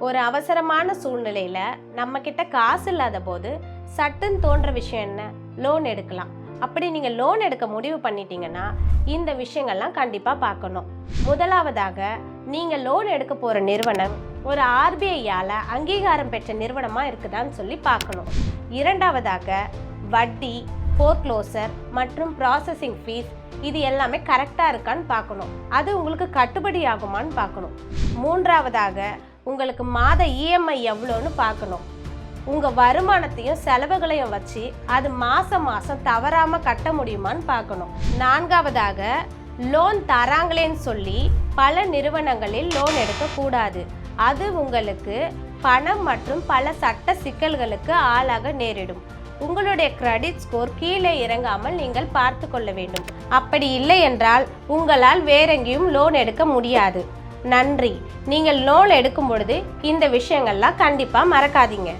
ஒரு அவசரமான சூழ்நிலையில நம்ம கிட்ட காசு இல்லாத போது சட்டுன்னு தோன்ற விஷயம் என்ன? லோன் எடுக்கலாம். அப்படி நீங்க லோன் எடுக்க முடிவு பண்ணிட்டீங்கன்னா இந்த விஷயங்கள்லாம் கண்டிப்பா பார்க்கணும். முதலாவதாக, நீங்க லோன் எடுக்க போற நிறுவனம் ஒரு RBI-யால அங்கீகாரம் பெற்ற நிறுவனமா இருக்குதான்னு சொல்லி பார்க்கணும். இரண்டாவதாக, வட்டி, ஃபோர்க்ளோசர் மற்றும் ப்ராசஸிங் ஃபீஸ் இது எல்லாமே கரெக்டாக இருக்கான்னு பார்க்கணும். அது உங்களுக்கு கட்டுப்படி ஆகுமான்னு பார்க்கணும். மூன்றாவதாக, உங்களுக்கு மாத EMI எவ்வளோன்னு பார்க்கணும். உங்கள் வருமானத்தையும் செலவுகளையும் வச்சு அது மாதம் தவறாமல் கட்ட முடியுமான்னு பார்க்கணும். நான்காவதாக, லோன் தராங்களேன்னு சொல்லி பல நிறுவனங்களில் லோன் எடுக்கக்கூடாது. அது உங்களுக்கு பணம் மற்றும் பல சட்ட சிக்கல்களுக்கு ஆளாக நேரிடும். உங்களுடைய கிரெடிட் ஸ்கோர் கீழே இறங்காமல் நீங்கள் பார்த்து கொள்ள வேண்டும். அப்படி இல்லை என்றால் உங்களால் வேறெங்கேயும் லோன் எடுக்க முடியாது. நன்றி. நீங்கள் லோன் எடுக்கும் பொழுது இந்த விஷயங்கள்லாம் கண்டிப்பாக மறக்காதீங்க.